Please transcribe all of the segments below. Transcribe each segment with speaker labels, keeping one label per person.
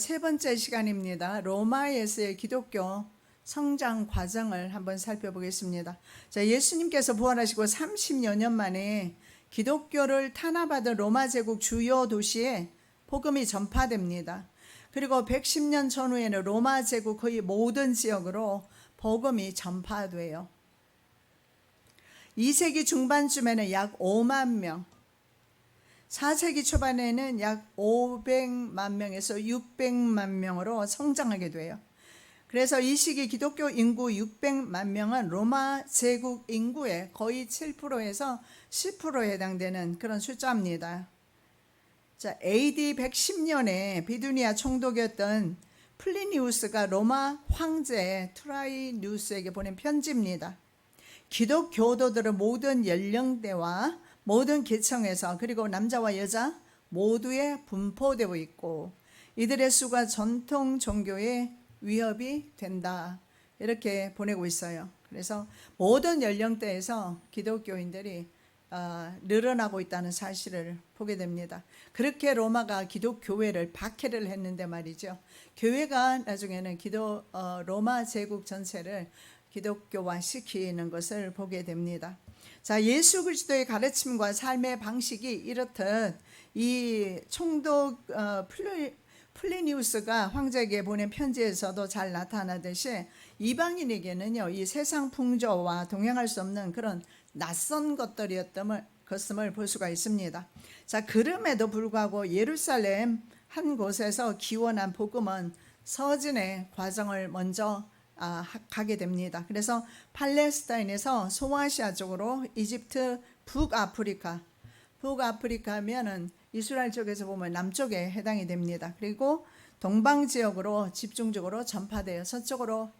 Speaker 1: 세 번째 시간입니다. 로마에서의 기독교 성장 과정을 한번 살펴보겠습니다. 자, 예수님께서 부활하시고 30여 년 만에 기독교를 탄압받은 로마 제국 주요 도시에 복음이 전파됩니다. 그리고 110년 전후에는 로마 제국 거의 모든 지역으로 복음이 전파돼요. 2세기 중반쯤에는 약 5만 명, 4세기 초반에는 약 500만 명에서 600만 명으로 성장하게 돼요. 그래서 이 시기 기독교 인구 600만 명은 로마 제국 인구의 거의 7%에서 10%에 해당되는 그런 숫자입니다. 자, AD 110년에 비두니아 총독이었던 플리니우스가 로마 황제 트라이누스에게 보낸 편지입니다. 기독교도들은 모든 연령대와 모든 계층에서 그리고 남자와 여자 모두에 분포되고 있고 이들의 수가 전통 종교의 위협이 된다, 이렇게 보내고 있어요. 그래서 모든 연령대에서 기독교인들이 늘어나고 있다는 사실을 보게 됩니다. 그렇게 로마가 기독교회를 박해를 했는데 말이죠. 교회가 나중에는 로마 제국 전체를 기독교화 시키는 것을 보게 됩니다. 자, 예수 그리스도의 가르침과 삶의 방식이 이렇듯 이 총독 플리니우스가 황제에게 보낸 편지에서도 잘 나타나듯이 이방인에게는요, 이 세상 풍조와 동행할 수 없는 그런 낯선 것을 볼 수가 있습니다. 자, 그럼에도 불구하고 예루살렘 한 곳에서 기원한 복음은 서진의 과정을 먼저 가게 됩니다. 그래서 팔레스타인에서 소아시아 쪽으로 이집트, 북아프리카면은 이스라엘 쪽에서 보면 남쪽에 해당이 됩니다. 그리고 동방 지역으로 집중적으로 전파되어 서쪽으로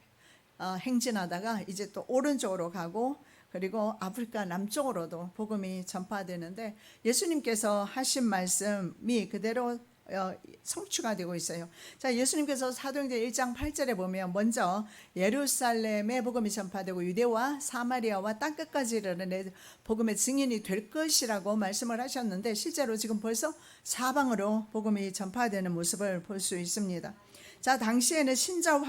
Speaker 1: 행진하다가 이제 또 오른쪽으로 가고 그리고 아프리카 남쪽으로도 복음이 전파되는데 예수님께서 하신 말씀이 그대로 성취가 되고 있어요. 자, 예수님께서 사도행전 1장 8절에 보면 먼저 예루살렘에 복음이 전파되고 유대와 사마리아와 땅끝까지 이르는 복음의 증인이 될 것이라고 말씀을 하셨는데 실제로 지금 벌써 사방으로 복음이 전파되는 모습을 볼 수 있습니다. 자, 당시에는 신자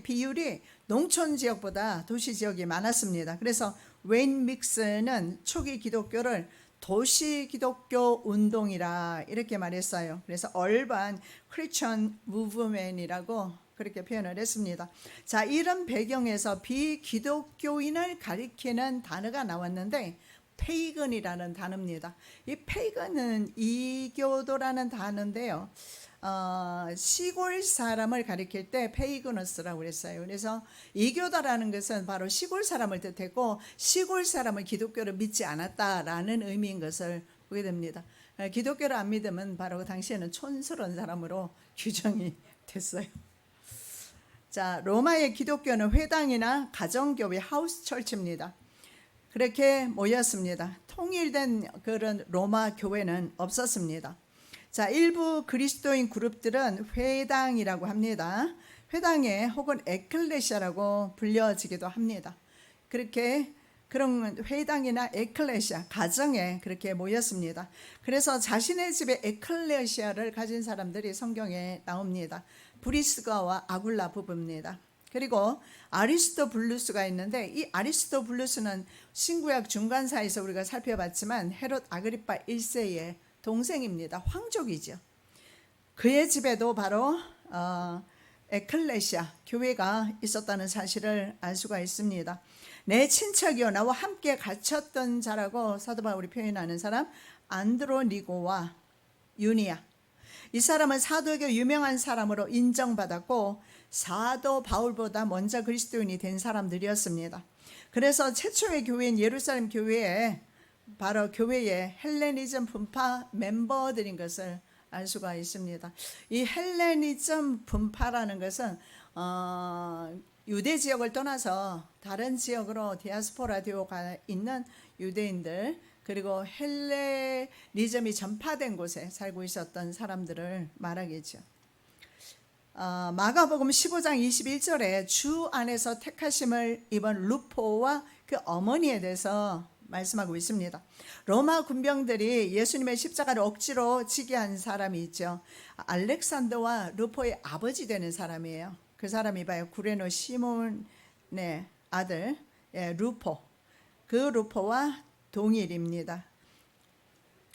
Speaker 1: 비율이 농촌 지역보다 도시 지역이 많았습니다. 그래서 웨인 믹스는 초기 기독교를 도시 기독교 운동이라 이렇게 말했어요. 그래서 얼반 크리스천 무브먼트이라고 그렇게 표현을 했습니다. 자, 이런 배경에서 비기독교인을 가리키는 단어가 나왔는데 페이건이라는 단어입니다. 이 페이건은 이교도라는 단어인데요. 시골 사람을 가리킬 때 페이그너스라고 그랬어요. 그래서 이교도라는 것은 바로 시골 사람을 뜻했고 시골 사람은 기독교를 믿지 않았다라는 의미인 것을 보게 됩니다. 기독교를 안 믿으면 바로 당시에는 촌스러운 사람으로 규정이 됐어요. 자, 로마의 기독교는 회당이나 가정교회 하우스 철치입니다. 그렇게 모였습니다. 통일된 그런 로마 교회는 없었습니다. 자, 일부 그리스도인 그룹들은 회당이라고 합니다. 회당에 혹은 에클레시아라고 불려지기도 합니다. 그렇게 그런 회당이나 에클레시아, 가정에 그렇게 모였습니다. 그래서 자신의 집에 에클레시아를 가진 사람들이 성경에 나옵니다. 브리스가와 아굴라 부부입니다. 그리고 아리스토블루스가 있는데 이 아리스토블루스는 신구약 중간사에서 우리가 살펴봤지만 헤롯 아그리파 1세의 동생입니다. 황족이죠. 그의 집에도 바로 에클레시아 교회가 있었다는 사실을 알 수가 있습니다. 내 친척이요 나와 함께 갇혔던 자라고 사도 바울이 표현하는 사람 안드로니고와 유니아, 이 사람은 사도에게 유명한 사람으로 인정받았고 사도 바울보다 먼저 그리스도인이 된 사람들이었습니다. 그래서 최초의 교회인 예루살렘 교회에 바로 교회의 헬레니즘 분파 멤버들인 것을 알 수가 있습니다. 이 헬레니즘 분파라는 것은 유대 지역을 떠나서 다른 지역으로 디아스포라 되어가 있는 유대인들, 그리고 헬레니즘이 전파된 곳에 살고 있었던 사람들을 말하겠죠. 마가복음 15장 21절에 주 안에서 택하심을 입은 루포와 그 어머니에 대해서 말씀하고 있습니다. 로마 군병들이 예수님의 십자가를 억지로 지게 한 사람이 있죠. 알렉산더와 루포의 아버지 되는 사람이에요. 그 사람이 봐요. 구레네 시몬의 아들 루포. 그 루포와 동일입니다.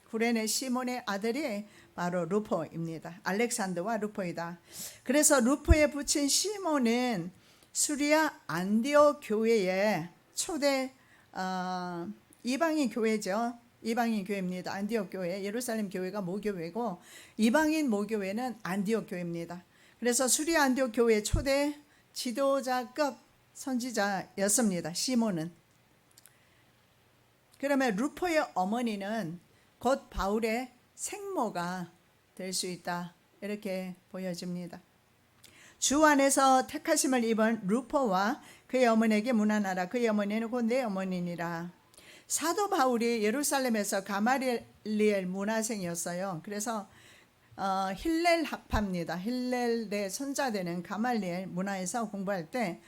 Speaker 1: 구레네 시몬의 아들이 바로 루포입니다. 알렉산더와 루포이다. 그래서 루포에 붙인 시몬은 수리아 안디옥 교회의 초대 이방인 교회죠. 이방인 교회입니다. 안디옥 교회, 예루살렘 교회가 모교회고 이방인 모교회는 안디옥 교회입니다. 그래서 수리아 안디옥 교회의 초대 지도자급 선지자였습니다. 시몬은. 그러면 루포의 어머니는 곧 바울의 생모가 될 수 있다. 이렇게 보여집니다. 주 안에서 택하심을 입은 루포와 그의 어머니에게 문안하라. 그의 어머니는 곧 내 어머니니라. 사도 바울이 예루살렘에서 가말리엘 문화생이었어요. 그래서 힐렐 학파입니다. 힐렐의 손자되는 가말리엘 문화에서 공부할 때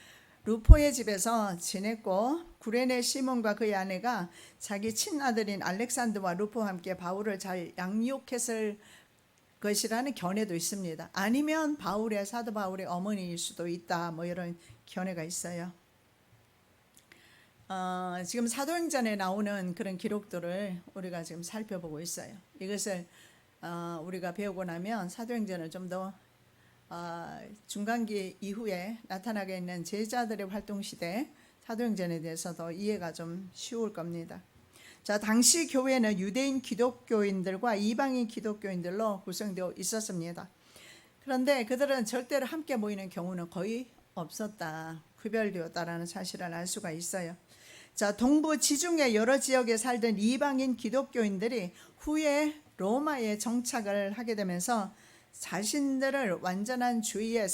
Speaker 1: 루포의 집에서 지냈고 구레네 시몬과 그의 아내가 자기 친아들인 알렉산더와 루포와 함께 바울을 잘 양육했을 것이라는 견해도 있습니다. 아니면 사도 바울의 어머니일 수도 있다. 뭐 이런 견해가 있어요. 지금 사도행전에 나오는 그런 기록들을 우리가 지금 살펴보고 있어요. 이것을 우리가 배우고 나면 사도행전을 좀 더 중간기 이후에 나타나게 있는 제자들의 활동 시대 사도행전에 대해서 더 이해가 좀 쉬울 겁니다. 자, 당시 교회는 유대인 기독교인들과 이방인 기독교인들로 구성되어 있었습니다. 그런데 그들은 절대로 함께 모이는 경우는 거의 없었다. 구별되었다라는 사실을 알 수가 있어요. 자, 동부 지중해 여러 지역에 살던 이방인 기독교인들이 후에 로마에 정착을 하게 되면서 자신들을 완전한 죄인의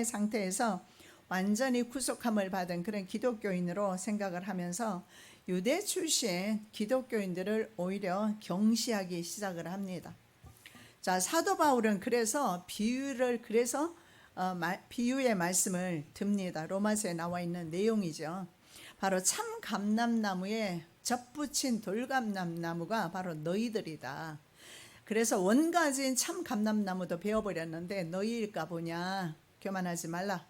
Speaker 1: 상태에서 완전히 구속함을 받은 그런 기독교인으로 생각을 하면서 유대 출신 기독교인들을 오히려 경시하기 시작을 합니다. 자, 사도 바울은 그래서 비유의 말씀을 듭니다. 로마서에 나와 있는 내용이죠. 바로 참 감람나무에 접붙인 돌감람나무가 바로 너희들이다. 그래서 원가지인 참 감람나무도 베어버렸는데 너희일까 보냐, 교만하지 말라,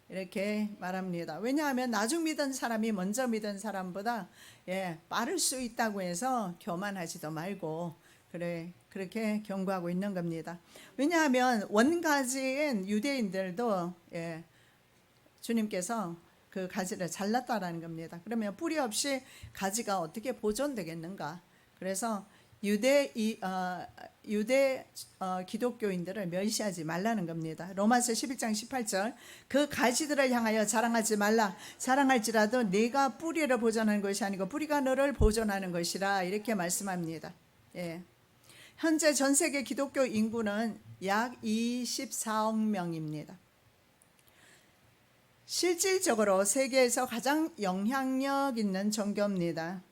Speaker 1: 이렇게 말합니다. 왜냐하면 나중 믿은 사람이 먼저 믿은 사람보다 빠를 수 있다고 해서 교만하지도 말고 그렇게 경고하고 있는 겁니다. 왜냐하면 원가지인 유대인들도 주님께서 그 가지를 잘랐다라는 겁니다. 그러면 뿌리 없이 가지가 어떻게 보존되겠는가? 그래서 유대 기독교인들을 멸시하지 말라는 겁니다. 로마서 11장 18절 그 가지들을 향하여 자랑하지 말라. 자랑할지라도 네가 뿌리를 보존하는 것이 아니고 뿌리가 너를 보존하는 것이라, 이렇게 말씀합니다. 현재 전 세계 기독교 인구는 약 24억 명입니다. 실질적으로 세계에서 가장 영향력 있는 종교입니다.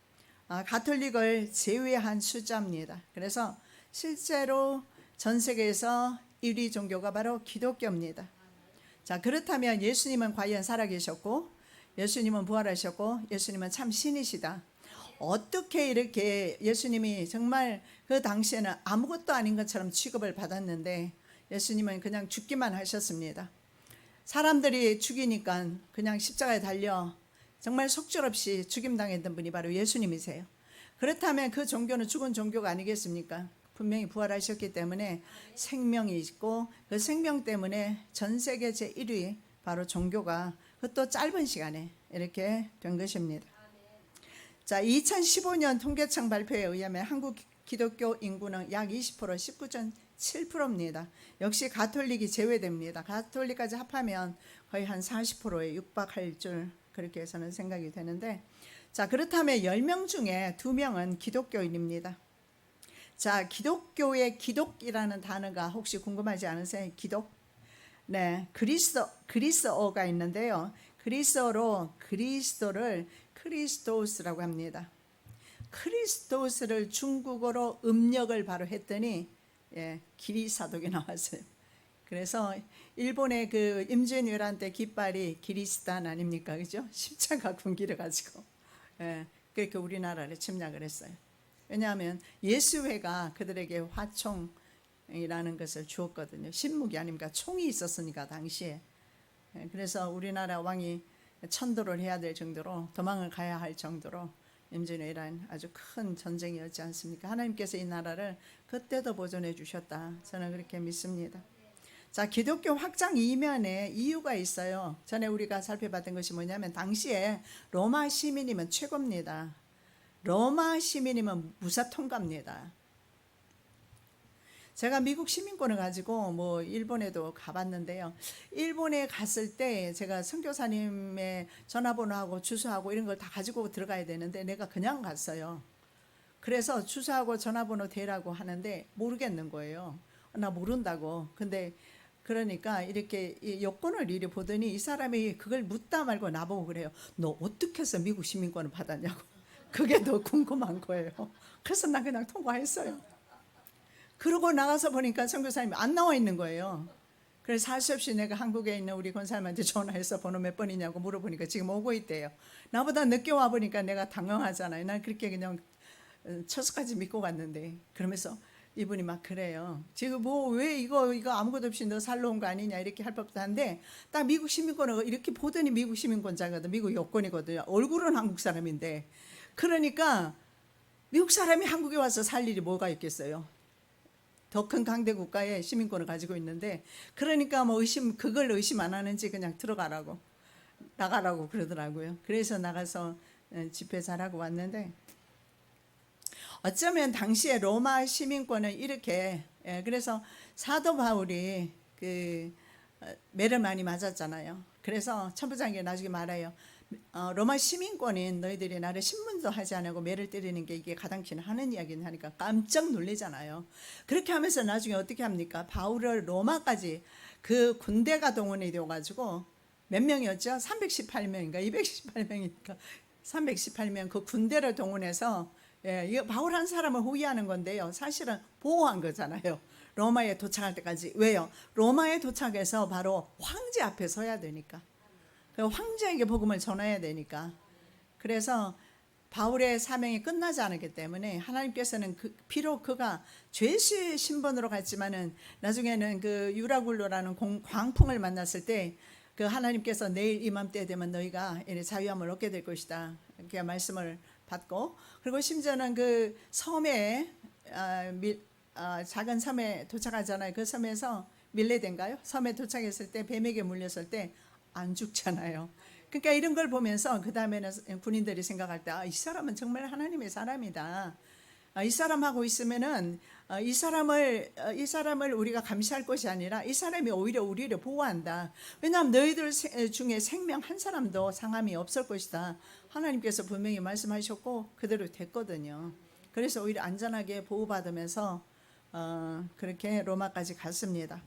Speaker 1: 가톨릭을 제외한 숫자입니다. 그래서 실제로 전 세계에서 1위 종교가 바로 기독교입니다. 자, 그렇다면 예수님은 과연 살아계셨고, 예수님은 부활하셨고, 예수님은 참 신이시다. 어떻게 이렇게 예수님이 정말 그 당시에는 아무것도 아닌 것처럼 취급을 받았는데 예수님은 그냥 죽기만 하셨습니다. 사람들이 죽이니까 그냥 십자가에 달려 정말 속절없이 죽임당했던 분이 바로 예수님이세요. 그렇다면 그 종교는 죽은 종교가 아니겠습니까? 분명히 부활하셨기 때문에 생명이 있고 그 생명 때문에 전 세계 제1위 바로 종교가 그것도 짧은 시간에 이렇게 된 것입니다. 자, 2015년 통계청 발표에 의하면 한국 기독교 인구는 약 20%, 19.7%입니다. 역시 가톨릭이 제외됩니다. 가톨릭까지 합하면 거의 한 40%에 육박할 줄 그렇게 해서는 생각이 되는데, 자, 그렇다면 10명 중에 2명은 기독교인입니다. 자, 기독교의 기독이라는 단어가 혹시 궁금하지 않으세요? 기독? 네, 그리스어가 있는데요. 그리스어로 그리스도를 크리스토스라고 합니다. 크리스토스를 중국어로 음력을 바로 했더니 기리사독이 나왔어요. 그래서 일본의 그 임진왜란 때 깃발이 기리스탄 아닙니까? 그죠? 십자가 군기를 가지고 예, 그렇게 우리나라를 침략을 했어요. 왜냐하면 예수회가 그들에게 화총이라는 것을 주었거든요. 신무기 아닙니까? 총이 있었으니까 당시에. 예, 그래서 우리나라 왕이 천도를 해야 될 정도로 도망을 가야 할 정도로 임진왜란 아주 큰 전쟁이었지 않습니까? 하나님께서 이 나라를 그때도 보존해 주셨다. 저는 그렇게 믿습니다. 자, 기독교 확장 이면에 이유가 있어요. 전에 우리가 살펴봤던 것이 뭐냐면 당시에 로마 시민이면 최고입니다. 로마 시민이면 무사 통과입니다. 제가 미국 시민권을 가지고 뭐 일본에도 가봤는데요. 일본에 갔을 때 제가 선교사님의 전화번호하고 주소하고 이런 걸 다 가지고 들어가야 되는데 내가 그냥 갔어요. 그래서 주소하고 전화번호 대라고 하는데 모르겠는 거예요. 나 모른다고. 근데 그러니까 이렇게 여권을 이리 보더니 이 사람이 그걸 묻다 말고 나보고 그래요. 너 어떻게 해서 미국 시민권을 받았냐고. 그게 더 궁금한 거예요. 그래서 나 그냥 통과했어요. 그러고 나가서 보니까 선교사님이 안 나와 있는 거예요. 그래서 할 수 없이 내가 한국에 있는 우리 권사님한테 전화해서 번호 몇 번이냐고 물어보니까 지금 오고 있대요. 나보다 늦게 와보니까 내가 당황하잖아요. 난 그렇게 그냥 처서까지 믿고 갔는데. 그러면서 이분이 막 그래요. 지금 뭐 왜 이거 아무것도 없이 너 살러 온 거 아니냐 이렇게 할 법도 한데 딱 미국 시민권을 이렇게 보더니 미국 시민권자거든. 미국 여권이거든요. 얼굴은 한국 사람인데. 그러니까 미국 사람이 한국에 와서 살 일이 뭐가 있겠어요. 더 큰 강대 국가의 시민권을 가지고 있는데 그러니까 뭐 그걸 의심 안 하는지 그냥 들어가라고 나가라고 그러더라고요. 그래서 나가서 집회 잘하고 왔는데 어쩌면 당시에 로마 시민권은 이렇게 그래서 사도 바울이 매를 많이 맞았잖아요. 그래서 천부장에게 나중에 말해요. 로마 시민권인 너희들이 나를 신문도 하지 않고 매를 때리는 게 이게 가당키는 하는 이야기는 하니까 깜짝 놀라잖아요. 그렇게 하면서 나중에 어떻게 합니까? 바울을 로마까지 그 군대가 동원이 되어가지고 몇 명이었죠? 318명인가 218명이니까 318명 그 군대를 동원해서 이거 바울 한 사람을 호위하는 건데요. 사실은 보호한 거잖아요. 로마에 도착할 때까지. 왜요? 로마에 도착해서 바로 황제 앞에 서야 되니까. 황제에게 복음을 전해야 되니까. 그래서 바울의 사명이 끝나지 않았기 때문에 하나님께서는 비록 그가 죄수의 신분으로 갔지만은 나중에는 그 유라굴로라는 광풍을 만났을 때 그 하나님께서 내일 이맘때 되면 너희가 자유함을 얻게 될 것이다. 이렇게 말씀을 받고 그리고 심지어는 그 섬에 작은 섬에 도착하잖아요. 그 섬에서 밀레덴가요? 섬에 도착했을 때 뱀에게 물렸을 때 안 죽잖아요. 그러니까 이런 걸 보면서 그 다음에는 군인들이 생각할 때 이 사람은 정말 하나님의 사람이다. 이 사람하고 있으면은 이 사람을 우리가 감시할 것이 아니라 이 사람이 오히려 우리를 보호한다. 왜냐하면 너희들 중에 생명 한 사람도 상함이 없을 것이다. 하나님께서 분명히 말씀하셨고 그대로 됐거든요. 그래서 오히려 안전하게 보호받으면서 그렇게 로마까지 갔습니다.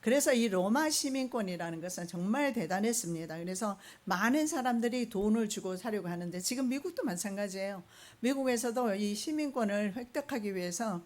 Speaker 1: 그래서 이 로마 시민권이라는 것은 정말 대단했습니다. 그래서 많은 사람들이 돈을 주고 사려고 하는데 지금 미국도 마찬가지예요. 미국에서도 이 시민권을 획득하기 위해서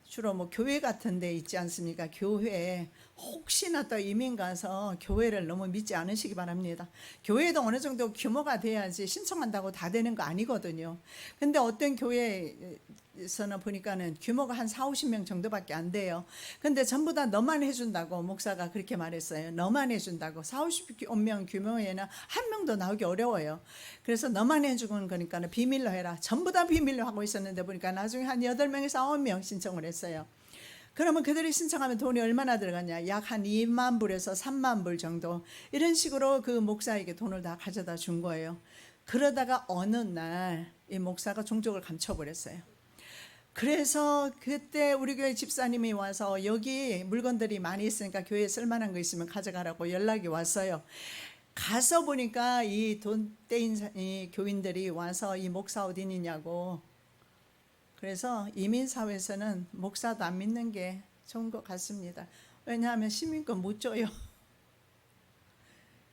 Speaker 1: 주로 뭐 교회 같은 데 있지 않습니까? 교회에 혹시나 또 이민 가서 교회를 너무 믿지 않으시기 바랍니다. 교회도 어느 정도 규모가 돼야지 신청한다고 다 되는 거 아니거든요. 근데 어떤 교회에서는 보니까는 규모가 한 4, 50명 정도밖에 안 돼요. 근데 전부 다 너만 해준다고 목사가 그렇게 말했어요. 너만 해준다고. 4, 50명 규모에는 한 명도 나오기 어려워요. 그래서 너만 해주는 거니까 비밀로 해라. 전부 다 비밀로 하고 있었는데 보니까 나중에 한 8명에서 9명 신청을 했어요. 그러면 그들이 신청하면 돈이 얼마나 들어갔냐? 약 한 2만 불에서 3만 불 정도. 이런 식으로 그 목사에게 돈을 다 가져다 준 거예요. 그러다가 어느 날 이 목사가 종족을 감춰버렸어요. 그래서 그때 우리 교회 집사님이 와서 여기 물건들이 많이 있으니까 교회에 쓸만한 거 있으면 가져가라고 연락이 왔어요. 가서 보니까 이 돈 떼인 이 교인들이 와서 이 목사 어디 있냐고. 그래서 이민사회에서는 목사도 안 믿는 게 좋은 것 같습니다. 왜냐하면 시민권 못 줘요.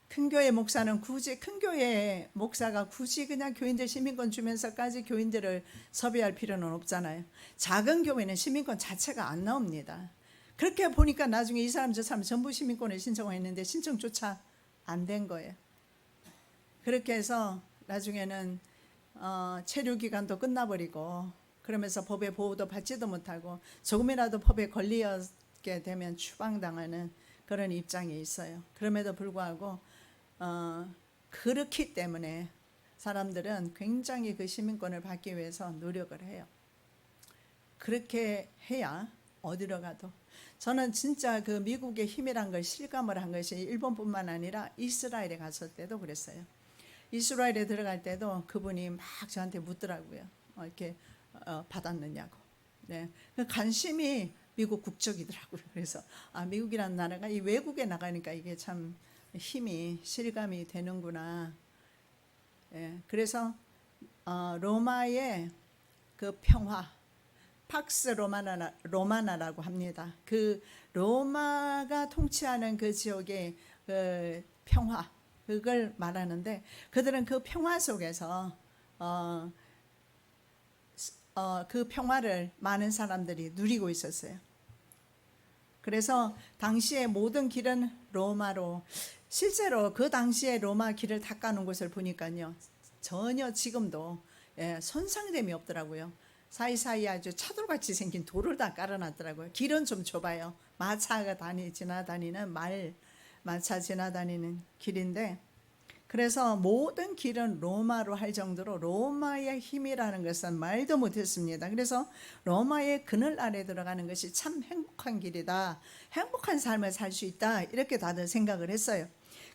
Speaker 1: 큰 교회 목사는 큰 교회 목사가 굳이 그냥 교인들 시민권 주면서까지 교인들을 섭외할 필요는 없잖아요. 작은 교회는 시민권 자체가 안 나옵니다. 그렇게 보니까 나중에 이 사람 저 사람 전부 시민권을 신청했는데 신청조차 안 된 거예요. 그렇게 해서 나중에는 체류 기간도 끝나버리고 그러면서 법의 보호도 받지도 못하고 조금이라도 법에 걸리게 되면 추방당하는 그런 입장에 있어요. 그럼에도 불구하고 그렇기 때문에 사람들은 굉장히 그 시민권을 받기 위해서 노력을 해요. 그렇게 해야 어디로 가도. 저는 진짜 그 미국의 힘이란 걸 실감을 한 것이 일본뿐만 아니라 이스라엘에 갔을 때도 그랬어요. 이스라엘에 들어갈 때도 그분이 막 저한테 묻더라고요. 이렇게 받았느냐고. 네, 그 관심이 미국 국적이더라고요. 그래서 미국이라는 나라가 이 외국에 나가니까 이게 참 힘이 실감이 되는구나. 예, 그래서 로마의 그 평화, 팍스 로마나라고 합니다. 그 로마가 통치하는 그 지역의 그 평화, 그걸 말하는데 그들은 그 평화 속에서 그 평화를 많은 사람들이 누리고 있었어요. 그래서 당시의 모든 길은 로마로, 실제로 그 당시에 로마 길을 닦아놓은 것을 보니까요, 전혀 지금도 손상됨이 없더라고요. 사이사이 아주 차돌같이 생긴 돌을 다 깔아놨더라고요. 길은 좀 좁아요. 마차가 지나다니는 마차 지나다니는 길인데, 그래서 모든 길은 로마로 할 정도로 로마의 힘이라는 것은 말도 못했습니다. 그래서 로마의 그늘 아래 들어가는 것이 참 행복한 길이다, 행복한 삶을 살 수 있다, 이렇게 다들 생각을 했어요.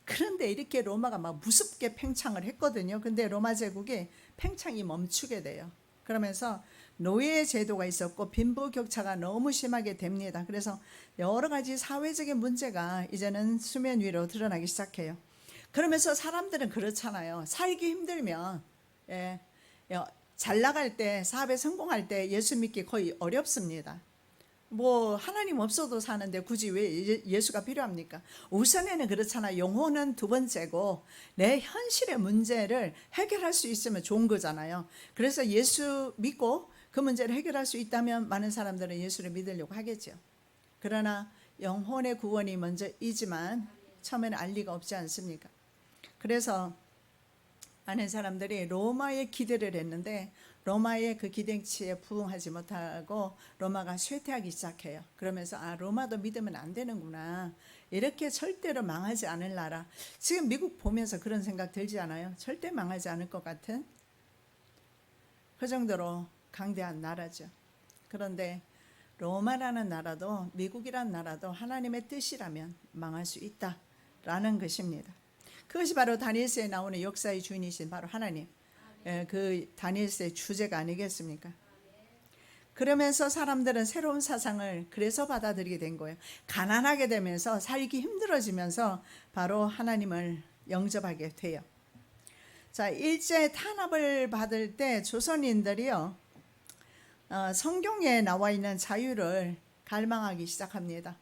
Speaker 1: 그런데 이렇게 로마가 막 무섭게 팽창을 했거든요. 근데 로마 제국이 팽창이 멈추게 돼요. 그러면서 노예 제도가 있었고 빈부격차가 너무 심하게 됩니다. 그래서 여러 가지 사회적인 문제가 이제는 수면 위로 드러나기 시작해요. 그러면서 사람들은 그렇잖아요. 살기 힘들면 잘 나갈 때, 사업에 성공할 때 예수 믿기 거의 어렵습니다. 뭐 하나님 없어도 사는데 굳이 왜 예수가 필요합니까? 우선에는 그렇잖아. 영혼은 두 번째고 내 현실의 문제를 해결할 수 있으면 좋은 거잖아요. 그래서 예수 믿고 그 문제를 해결할 수 있다면 많은 사람들은 예수를 믿으려고 하겠죠. 그러나 영혼의 구원이 먼저이지만 처음에는 알 리가 없지 않습니까? 그래서 많은 사람들이 로마에 기대를 했는데 로마의 그 기대치에 부응하지 못하고 로마가 쇠퇴하기 시작해요. 그러면서 로마도 믿으면 안 되는구나, 이렇게 절대로 망하지 않을 나라. 지금 미국 보면서 그런 생각 들지 않아요? 절대 망하지 않을 것 같은 그 정도로 강대한 나라죠. 그런데 로마라는 나라도 미국이라는 나라도 하나님의 뜻이라면 망할 수 있다라는 것입니다. 그것이 바로 다니엘서에 나오는 역사의 주인이신 바로 하나님, 그 다니엘서의 주제가 아니겠습니까? 그러면서 사람들은 새로운 사상을 그래서 받아들이게 된 거예요. 가난하게 되면서 살기 힘들어지면서 바로 하나님을 영접하게 돼요. 자, 일제 탄압을 받을 때 조선인들이요, 성경에 나와 있는 자유를 갈망하기 시작합니다.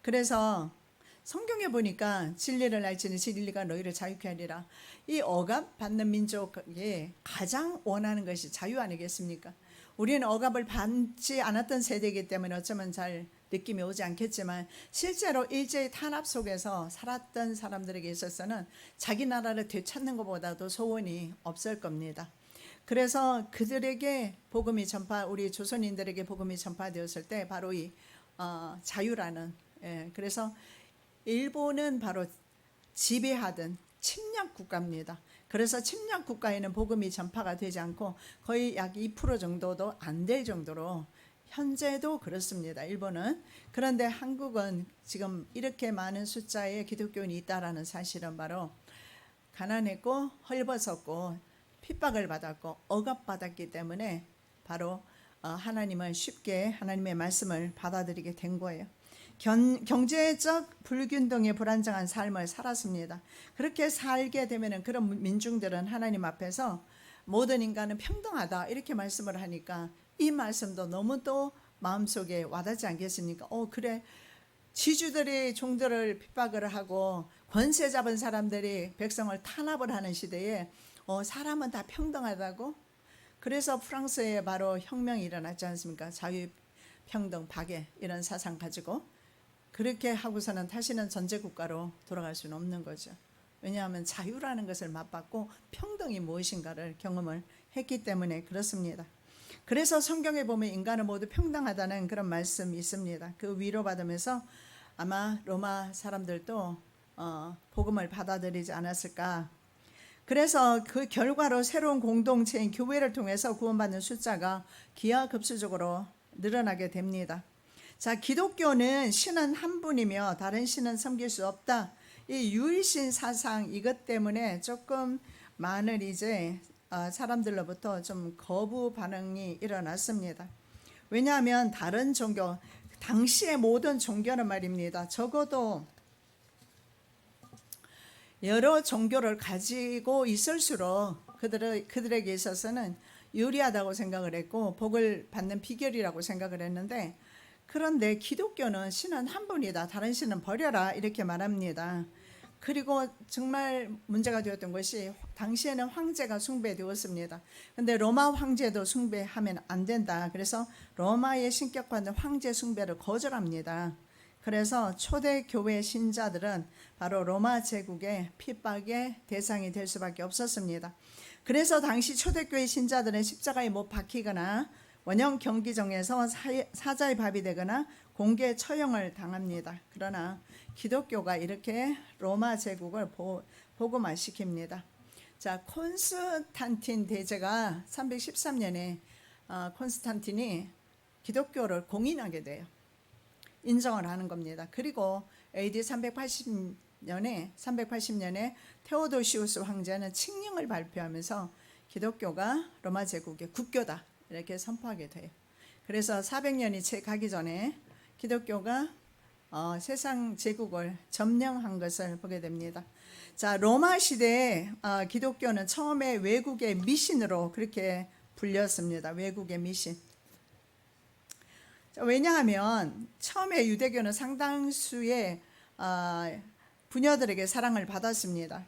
Speaker 1: 그래서 성경에 보니까 진리를 알지니 진리가 너희를 자유케 하리라. 이 억압받는 민족이 가장 원하는 것이 자유 아니겠습니까? 우리는 억압을 받지 않았던 세대이기 때문에 어쩌면 잘 느낌이 오지 않겠지만 실제로 일제의 탄압 속에서 살았던 사람들에게 있어서는 자기 나라를 되찾는 것보다도 소원이 없을 겁니다. 그래서 그들에게 복음이 우리 조선인들에게 복음이 전파되었을 때 바로 이 자유라는, 그래서 일본은 바로 지배하던 침략 국가입니다. 그래서 침략 국가에는 복음이 전파가 되지 않고 거의 약 2% 정도도 안 될 정도로 현재도 그렇습니다. 일본은. 그런데 한국은 지금 이렇게 많은 숫자의 기독교인이 있다라는 사실은 바로 가난했고 헐벗었고 핍박을 받았고 억압받았기 때문에 바로 하나님을 쉽게, 하나님의 말씀을 받아들이게 된 거예요. 경제적 불균등의 불안정한 삶을 살았습니다. 그렇게 살게 되면 그런 민중들은 하나님 앞에서 모든 인간은 평등하다 이렇게 말씀을 하니까 이 말씀도 너무 또 마음속에 와닿지 않겠습니까? 그래, 지주들이 종들을 핍박을 하고 권세 잡은 사람들이 백성을 탄압을 하는 시대에 사람은 다 평등하다고? 그래서 프랑스에 바로 혁명이 일어났지 않습니까? 자유, 평등, 박애 이런 사상 가지고. 그렇게 하고서는 다시는 전제국가로 돌아갈 수는 없는 거죠. 왜냐하면 자유라는 것을 맛봤고 평등이 무엇인가를 경험을 했기 때문에 그렇습니다. 그래서 성경에 보면 인간은 모두 평등하다는 그런 말씀이 있습니다. 그 위로받으면서 아마 로마 사람들도 복음을 받아들이지 않았을까. 그래서 그 결과로 새로운 공동체인 교회를 통해서 구원받는 숫자가 기하급수적으로 늘어나게 됩니다. 자, 기독교는 신은 한 분이며 다른 신은 섬길 수 없다. 이 유일신 사상 이것 때문에 조금 많은 이제 사람들로부터 좀 거부 반응이 일어났습니다. 왜냐하면 다른 종교, 당시의 모든 종교는 말입니다. 적어도 여러 종교를 가지고 있을수록 그들에게 있어서는 유리하다고 생각을 했고 복을 받는 비결이라고 생각을 했는데, 그런데 기독교는 신은 한 분이다, 다른 신은 버려라 이렇게 말합니다. 그리고 정말 문제가 되었던 것이 당시에는 황제가 숭배되었습니다. 그런데 로마 황제도 숭배하면 안 된다. 그래서 로마의 신격받는 황제 숭배를 거절합니다. 그래서 초대 교회 신자들은 바로 로마 제국의 핍박의 대상이 될 수밖에 없었습니다. 그래서 당시 초대교회 신자들은 십자가에 못 박히거나 원형 경기정에서 사자의 밥이 되거나 공개 처형을 당합니다. 그러나 기독교가 이렇게 로마 제국을 복음화시킵니다. 자, 콘스탄틴 대제가 313년에 콘스탄틴이 기독교를 공인하게 돼요. 인정을 하는 겁니다. 그리고 AD 380년에 테오도시우스 황제는 칙령을 발표하면서 기독교가 로마 제국의 국교다 이렇게 선포하게 돼요. 그래서 400년이 채 가기 전에 기독교가 세상 제국을 점령한 것을 보게 됩니다. 자, 로마 시대에 기독교는 처음에 외국의 미신으로 그렇게 불렸습니다. 외국의 미신. 왜냐하면 처음에 유대교는 상당수의 부녀들에게 사랑을 받았습니다.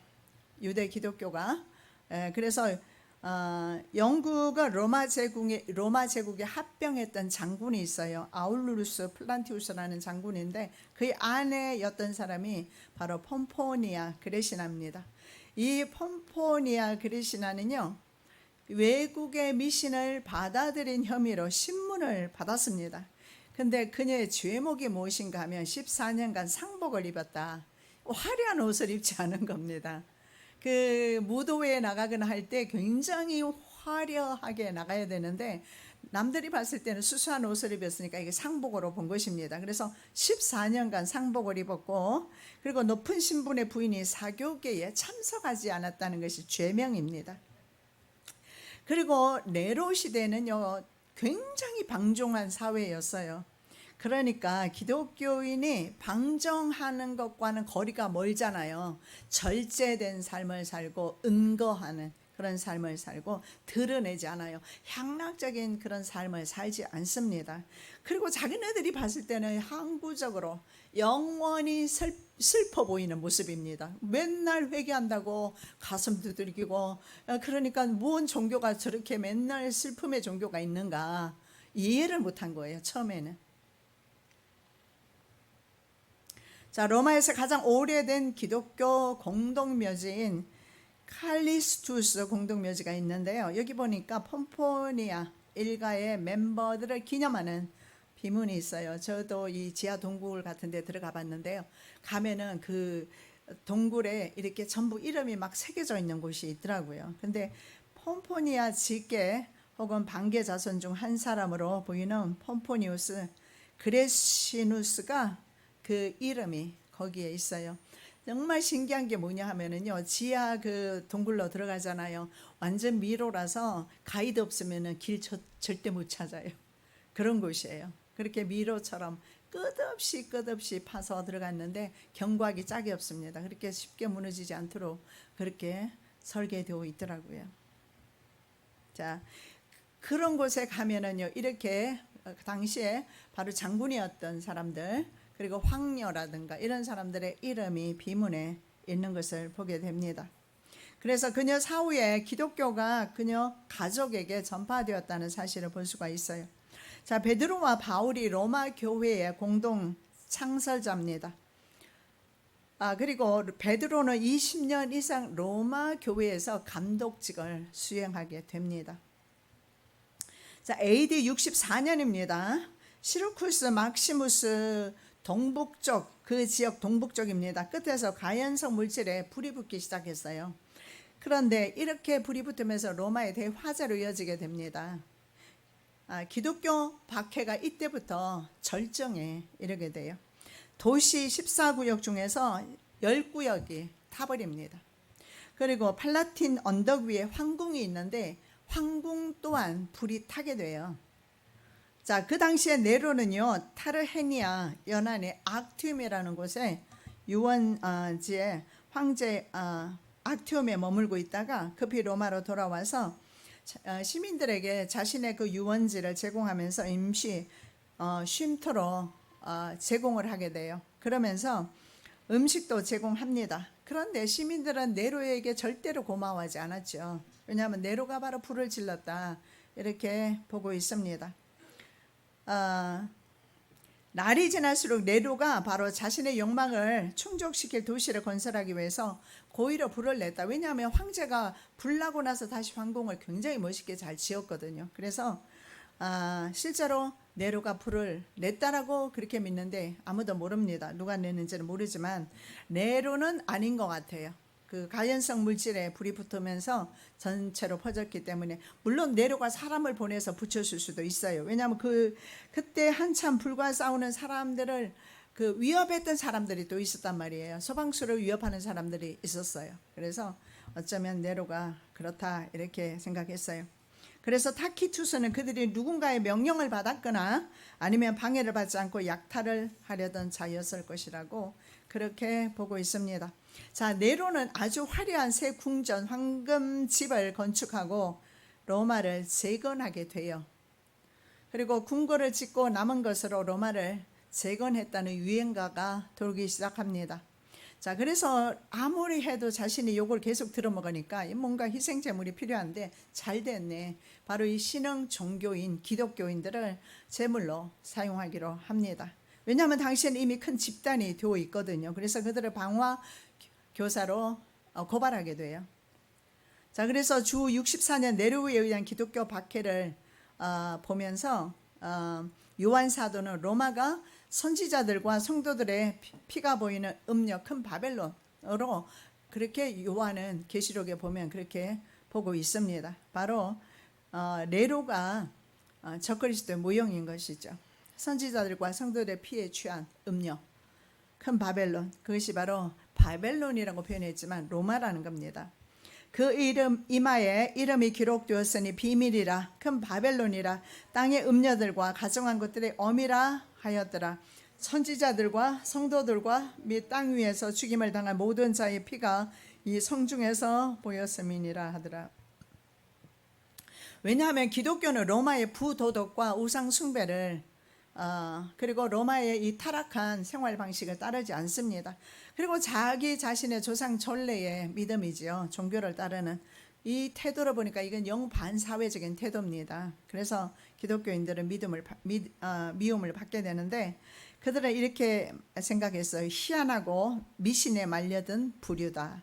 Speaker 1: 유대 기독교가. 그래서 영국은 로마 제국에 합병했던 장군이 있어요. 아울루루스 플란티우스라는 장군인데 그 아내였던 사람이 바로 폼포니아 그레시나입니다. 이 폼포니아 그레시나는요, 외국의 미신을 받아들인 혐의로 신문을 받았습니다. 근데 그녀의 죄목이 무엇인가 하면 14년간 상복을 입었다. 화려한 옷을 입지 않은 겁니다. 그 무도회에 나가거나 할 때 굉장히 화려하게 나가야 되는데 남들이 봤을 때는 수수한 옷을 입었으니까 이게 상복으로 본 것입니다. 그래서 14년간 상복을 입었고, 그리고 높은 신분의 부인이 사교계에 참석하지 않았다는 것이 죄명입니다. 그리고 네로 시대는요, 굉장히 방종한 사회였어요. 그러니까 기독교인이 방종하는 것과는 거리가 멀잖아요. 절제된 삶을 살고 은거하는 그런 삶을 살고 드러내지 않아요. 향락적인 그런 삶을 살지 않습니다. 그리고 자기네들이 봤을 때는 항구적으로 영원히 슬퍼 보이는 모습입니다. 맨날 회개한다고 가슴 두들기고, 그러니까 무슨 종교가 저렇게 맨날 슬픔의 종교가 있는가 이해를 못한 거예요, 처음에는. 자, 로마에서 가장 오래된 기독교 공동묘지인 칼리스투스 공동묘지가 있는데요. 여기 보니까 폼포니아 일가의 멤버들을 기념하는 비문이 있어요. 저도 이 지하 동굴 같은 데 들어가 봤는데요. 가면은 그 동굴에 이렇게 전부 이름이 막 새겨져 있는 곳이 있더라고요. 근데 폼포니아 직계 혹은 반계 자손 중 한 사람으로 보이는 폼포니우스 그레시누스가 그 이름이 거기에 있어요. 정말 신기한 게 뭐냐 하면은요, 지하 그 동굴로 들어가잖아요. 완전 미로라서 가이드 없으면은 길 절대 못 찾아요. 그런 곳이에요. 그렇게 미로처럼 끝없이 파서 들어갔는데 경과기 짝이 없습니다. 그렇게 쉽게 무너지지 않도록 그렇게 설계되어 있더라고요. 자, 그런 곳에 가면은요, 이렇게 당시에 바로 장군이었던 사람들, 그리고 황녀라든가 이런 사람들의 이름이 비문에 있는 것을 보게 됩니다. 그래서 그녀 사후에 기독교가 그녀 가족에게 전파되었다는 사실을 볼 수가 있어요. 자, 베드로와 바울이 로마 교회의 공동 창설자입니다. 그리고 베드로는 20년 이상 로마 교회에서 감독직을 수행하게 됩니다. 자, AD 64년입니다. 시루쿠스 막시무스 동북쪽, 그 지역 동북쪽입니다. 끝에서 가연성 물질에 불이 붙기 시작했어요. 그런데 이렇게 불이 붙으면서 로마의 대화재로 이어지게 됩니다. 기독교 박해가 이때부터 절정에 이르게 돼요. 도시 14구역 중에서 10구역이 타버립니다. 그리고 팔라틴 언덕 위에 황궁이 있는데 황궁 또한 불이 타게 돼요. 자, 그 당시에 네로는요, 타르헤니아 연안의 악티움이라는 곳에 유원지에 황제 악티움에 머물고 있다가 급히 로마로 돌아와서 시민들에게 자신의 그 유원지를 제공하면서 임시 쉼터로 제공을 하게 돼요. 그러면서 음식도 제공합니다. 그런데 시민들은 네로에게 절대로 고마워하지 않았죠. 왜냐하면 네로가 바로 불을 질렀다, 이렇게 보고 있습니다. 날이 지날수록 네로가 바로 자신의 욕망을 충족시킬 도시를 건설하기 위해서 고의로 불을 냈다. 왜냐하면 황제가 불나고 나서 다시 황궁을 굉장히 멋있게 잘 지었거든요. 그래서 실제로 네로가 불을 냈다라고 그렇게 믿는데 아무도 모릅니다. 누가 냈는지는 모르지만 네로는 아닌 것 같아요. 그 가연성 물질에 불이 붙으면서 전체로 퍼졌기 때문에, 물론 네로가 사람을 보내서 붙였을 수도 있어요. 왜냐하면 그때 한참 불과 싸우는 사람들을 위협했던 사람들이 또 있었단 말이에요. 소방수를 위협하는 사람들이 있었어요. 그래서 어쩌면 네로가 그렇다, 이렇게 생각했어요. 그래서 타키투스는 그들이 누군가의 명령을 받았거나 아니면 방해를 받지 않고 약탈을 하려던 자였을 것이라고 그렇게 보고 있습니다. 자, 네로는 아주 화려한 새 궁전 황금집을 건축하고 로마를 재건하게 돼요. 그리고 궁궐을 짓고 남은 것으로 로마를 재건했다는 유행가가 돌기 시작합니다. 자, 그래서 아무리 해도 자신이 욕을 계속 들어먹으니까 뭔가 희생제물이 필요한데 잘 됐네. 바로 이 신흥 종교인 기독교인들을 제물로 사용하기로 합니다. 왜냐하면 당시에는 이미 큰 집단이 되어 있거든요. 그래서 그들을 방화 교사로 고발하게 돼요. 자, 그래서 주 64년 네로에 의한 기독교 박해를 보면서 요한 사도는 로마가 선지자들과 성도들의 피가 보이는 음녀 큰 바벨론으로, 그렇게 요한은 계시록에 보면 그렇게 보고 있습니다. 바로 네로가 적그리스도의 모형인 것이죠. 선지자들과 성도들의 피에 취한 음녀 큰 바벨론, 그것이 바로 바벨론이라고 표현했지만 로마라는 겁니다. 그 이름 이마에 이름이 기록되었으니 비밀이라, 큰 바벨론이라, 땅의 음녀들과 가정한 것들의 어미라 하였더라. 선지자들과 성도들과 및 땅 위에서 죽임을 당한 모든 자의 피가 이 성중에서 보였음이니라 하더라. 왜냐하면 기독교는 로마의 부도덕과 우상 숭배를 그리고 로마의 이 타락한 생활 방식을 따르지 않습니다. 그리고 자기 자신의 조상 전례의 믿음이지요. 종교를 따르는 이 태도를 보니까 이건 영반사회적인 태도입니다. 그래서 기독교인들은 미움을 받게 되는데, 그들은 이렇게 생각했어요. 희한하고 미신에 말려든 부류다.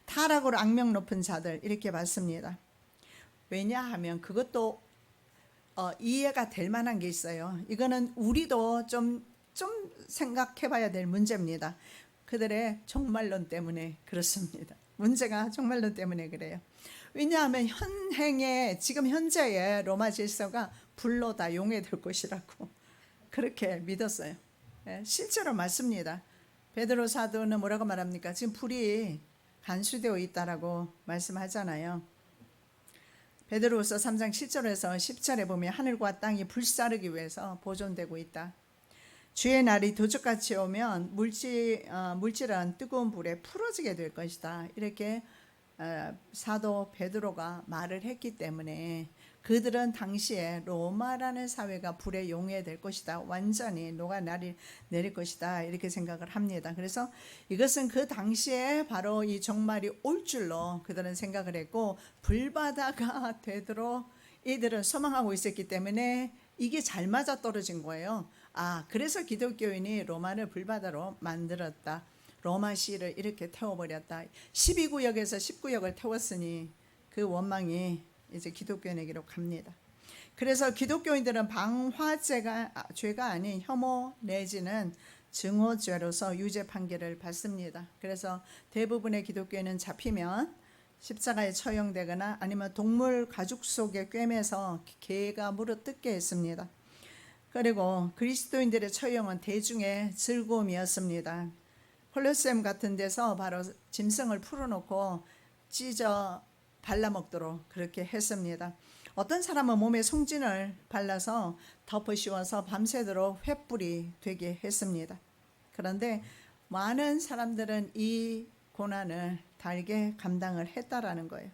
Speaker 1: 타락으로 악명 높은 자들, 이렇게 봤습니다. 왜냐하면 그것도 이해가 될 만한 게 있어요. 이거는 우리도 좀 생각해 봐야 될 문제입니다. 그들의 종말론 때문에 그렇습니다. 문제가 종말론 때문에 그래요. 왜냐하면 지금 현재의 로마 질서가 불로 다 용해될 것이라고 그렇게 믿었어요. 실제로 맞습니다. 베드로 사도는 뭐라고 말합니까? 지금 불이 간수되어 있다라고 말씀하잖아요. 베드로후서 3장 7절에서 10절에 보면 하늘과 땅이 불사르기 위해서 보존되고 있다. 주의 날이 도적같이 오면 물질은 뜨거운 불에 풀어지게 될 것이다. 이렇게 사도 베드로가 말을 했기 때문에 그들은 당시에 로마라는 사회가 불에 용해될 것이다. 완전히 녹아내릴 것이다. 이렇게 생각을 합니다. 그래서 이것은 그 당시에 바로 이 종말이 올 줄로 그들은 생각을 했고, 불바다가 되도록 이들은 소망하고 있었기 때문에 이게 잘 맞아 떨어진 거예요. 그래서 기독교인이 로마를 불바다로 만들었다. 로마시를 이렇게 태워버렸다. 12구역에서 10구역을 태웠으니 그 원망이 이제 기독교인에게로 갑니다. 그래서 기독교인들은 죄가 아닌 혐오 내지는 증오죄로서 유죄 판결을 받습니다. 그래서 대부분의 기독교인은 잡히면 십자가에 처형되거나 아니면 동물 가죽 속에 꿰매서 개가 물어뜯게 했습니다. 그리고 그리스도인들의 처형은 대중의 즐거움이었습니다. 콜로세움 같은 데서 바로 짐승을 풀어놓고 찢어 발라먹도록 그렇게 했습니다. 어떤 사람은 몸에 송진을 발라서 덮어 씌워서 밤새도록 횃불이 되게 했습니다. 그런데 많은 사람들은 이 고난을 달게 감당을 했다라는 거예요.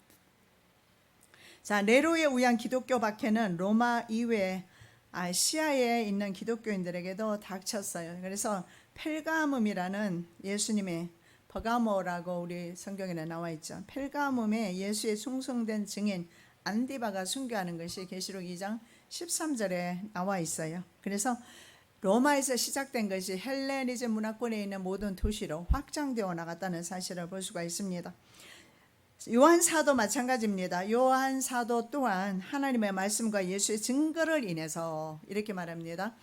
Speaker 1: 자, 네로에 의한 기독교 박해는 로마 이외 아시아에 있는 기독교인들에게도 닥쳤어요. 그래서 펠가움이라는 예수님의 버가모라고 우리 성경에는 나와 있죠. 펠가움에 예수의 충성된 증인 안디바가 순교하는 것이 계시록 2장 13절에 나와 있어요. 그래서 로마에서 시작된 것이 헬레니즘 문화권에 있는 모든 도시로 확장되어 나갔다는 사실을 볼 수가 있습니다. 요한 사도 마찬가지입니다. 요한 사도 또한 하나님의 말씀과 예수의 증거를 인해서 이렇게 말합니다.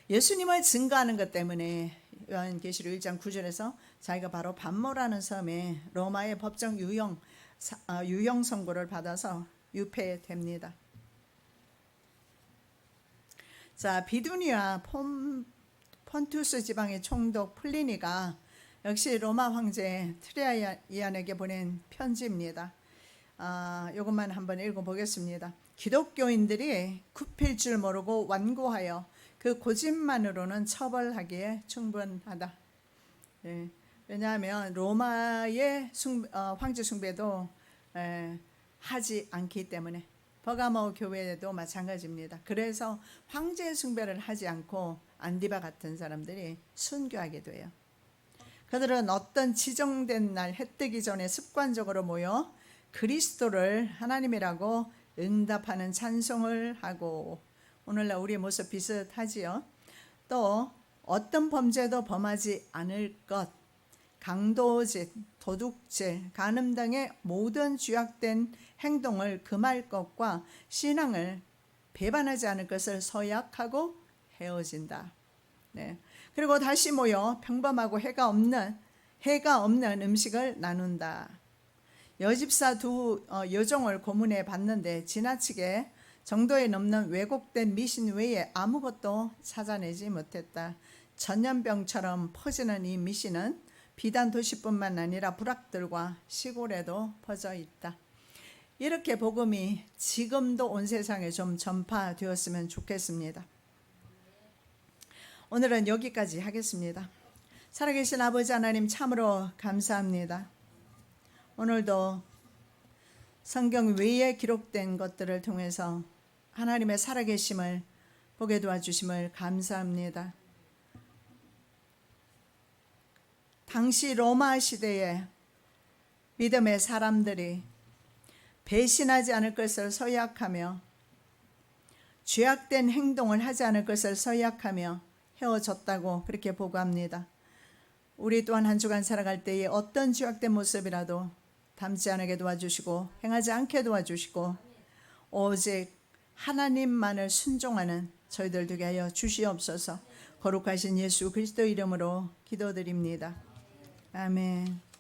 Speaker 1: 예수님을 증거하는 것 때문에 요한계시록 1장 9절에서 자기가 바로 반모라는 섬에 로마의 법정 유형 선고를 받아서 유폐됩니다. 자, 비두니와 폰투스 지방의 총독 플리니가 역시 로마 황제 트라이안에게 보낸 편지입니다. 이것만 한번 읽어보겠습니다. 기독교인들이 굽힐 줄 모르고 완고하여 그 고집만으로는 처벌하기에 충분하다. 네, 왜냐하면 로마의 황제 숭배도 하지 않기 때문에 버가모 교회도 마찬가지입니다. 그래서 황제 숭배를 하지 않고 안디바 같은 사람들이 순교하게 돼요. 그들은 어떤 지정된 날 해 뜨기 전에 습관적으로 모여 그리스도를 하나님이라고 응답하는 찬송을 하고, 오늘날 우리의 모습 비슷하지요. 또 어떤 범죄도 범하지 않을 것, 강도짓, 도둑질, 간음 등의 모든 죄악된 행동을 금할 것과 신앙을 배반하지 않을 것을 서약하고 헤어진다. 네. 그리고 다시 모여 평범하고 해가 없는 음식을 나눈다. 여집사 두 여종을 고문해 봤는데 지나치게 정도에 넘는 왜곡된 미신 외에 아무것도 찾아내지 못했다. 전염병처럼 퍼지는 이 미신은 비단 도시뿐만 아니라 부락들과 시골에도 퍼져 있다. 이렇게 복음이 지금도 온 세상에 좀 전파되었으면 좋겠습니다. 오늘은 여기까지 하겠습니다. 살아계신 아버지 하나님 참으로 감사합니다. 오늘도 성경 외에 기록된 것들을 통해서 하나님의 살아계심을 보게 도와주심을 감사합니다. 당시 로마 시대에 믿음의 사람들이 배신하지 않을 것을 서약하며 죄악된 행동을 하지 않을 것을 서약하며 헤어졌다고 그렇게 보고합니다. 우리 또한 한 주간 살아갈 때에 어떤 죄악된 모습이라도 담지 않게 도와주시고 행하지 않게 도와주시고 오직 하나님만을 순종하는 저희들 되게 하여 주시옵소서. 거룩하신 예수 그리스도 이름으로 기도드립니다. 아멘.